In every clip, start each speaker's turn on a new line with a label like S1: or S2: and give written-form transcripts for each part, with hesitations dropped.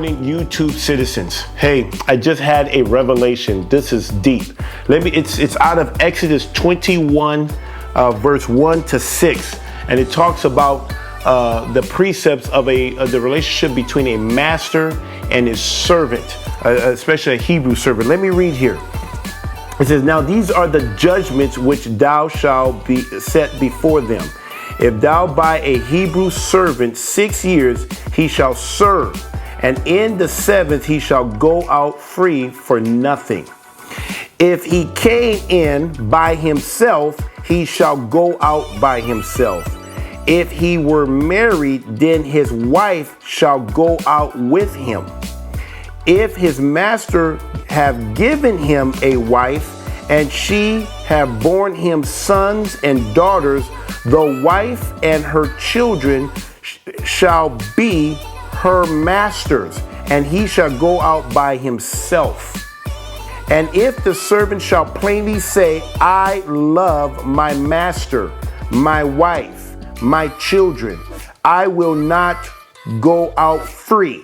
S1: morning, YouTube citizens. Hey, I just had a revelation. This is deep. It's out of Exodus 21, verse 1 to 6. And it talks about the precepts of the relationship between a master and his servant, especially a Hebrew servant. Let me read here. It says, now these are the judgments which thou shalt be set before them. If thou buy a Hebrew servant 6 years, he shall serve, and in the 7th he shall go out free for nothing. If he came in by himself, he shall go out by himself. If he were married, then his wife shall go out with him. If his master have given him a wife, and she have borne him sons and daughters, the wife and her children shall be her master's, and he shall go out by himself. And if the servant shall plainly say, I love my master, my wife, my children, I will not go out free,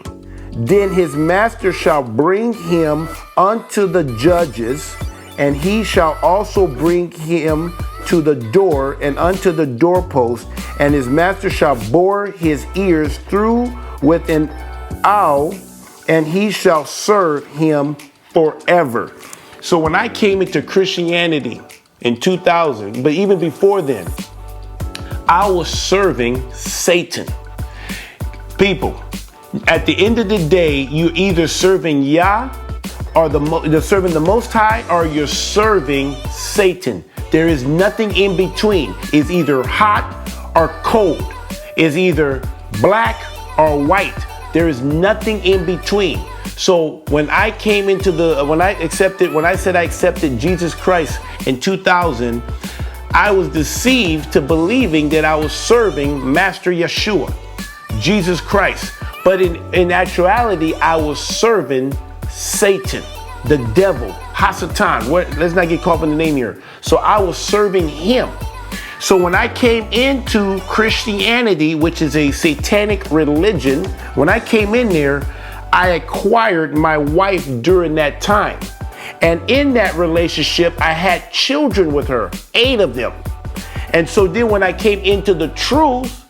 S1: then his master shall bring him unto the judges, and he shall also bring him to the door and unto the doorpost, and his master shall bore his ears through with an awl, and he shall serve him forever. So when I came into Christianity in 2000, but even before then, I was serving Satan. People, at the end of the day, you're either serving Yah or you're serving the Most High, or you're serving Satan. There is nothing in between. It's either hot or cold. It's either black or white. There is nothing in between. So when I came into when I said I accepted Jesus Christ in 2000, I was deceived to believing that I was serving Master Yeshua, Jesus Christ. But in actuality, I was serving Satan, the devil, Hasatan. Let's not get caught up in the name here. So I was serving him. So when I came into Christianity, which is a satanic religion, when I came in there, I acquired my wife during that time. And in that relationship, I had children with her, 8 of them. And so then when I came into the truth,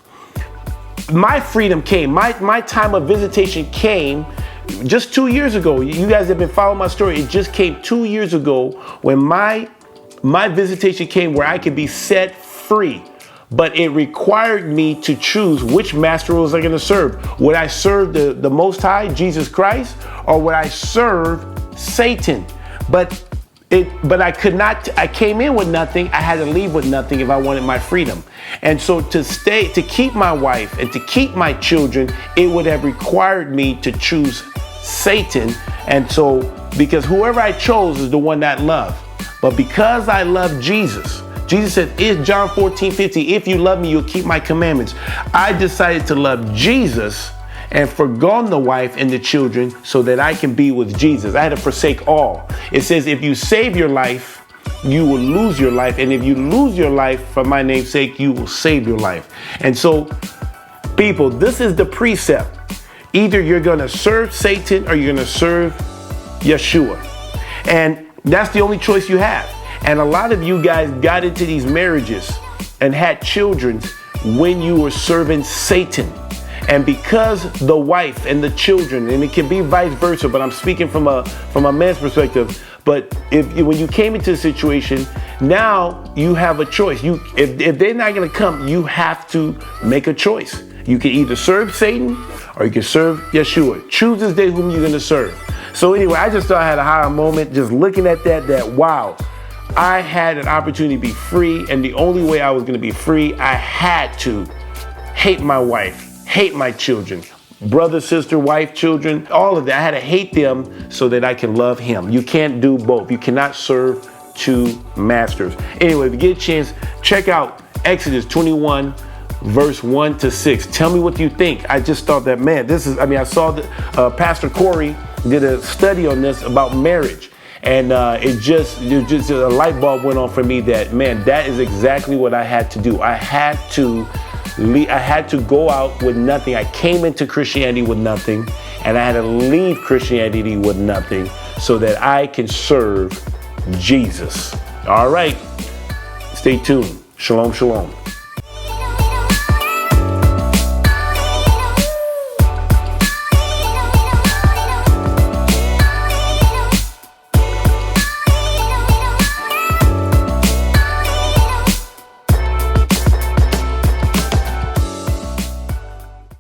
S1: my freedom came. My time of visitation came just 2 years ago. You guys have been following my story. It just came 2 years ago when my visitation came, where I could be set free. But it required me to choose which master was I going to serve. Would I serve the Most High, Jesus Christ, or would I serve Satan? But I could not. I came in with nothing. I had to leave with nothing if I wanted my freedom. And so to keep my wife and to keep my children, it would have required me to choose Satan. And so, because whoever I chose is the one that I love. But because I love Jesus, Jesus said, it's John 14:50, if you love me, you'll keep my commandments. I decided to love Jesus and forgone the wife and the children so that I can be with Jesus. I had to forsake all. It says, if you save your life, you will lose your life. And if you lose your life for my name's sake, you will save your life. And so, people, this is the precept. Either you're going to serve Satan or you're going to serve Yeshua. And that's the only choice you have. And a lot of you guys got into these marriages and had children when you were serving Satan. And because the wife and the children, and it can be vice versa, but I'm speaking from a man's perspective. But when you came into the situation, now you have a choice. If they're not going to come, you have to make a choice. You can either serve Satan or you can serve Yeshua. Choose this day whom you're going to serve. So anyway, I just thought I had a high moment just looking at that wow, I had an opportunity to be free. And the only way I was going to be free, I had to hate my wife, hate my children, brother, sister, wife, children, all of that. I had to hate them so that I can love him. You can't do both. You cannot serve 2 masters. Anyway, if you get a chance, check out Exodus 21, verse 1 to 6. Tell me what you think. I just thought that, man, I saw that Pastor Corey did a study on this about marriage. And it just a light bulb went on for me that, man, that is exactly what I had to do. I had to I had to go out with nothing. I came into Christianity with nothing, and I had to leave Christianity with nothing so that I can serve Jesus. All right. Stay tuned. Shalom, shalom.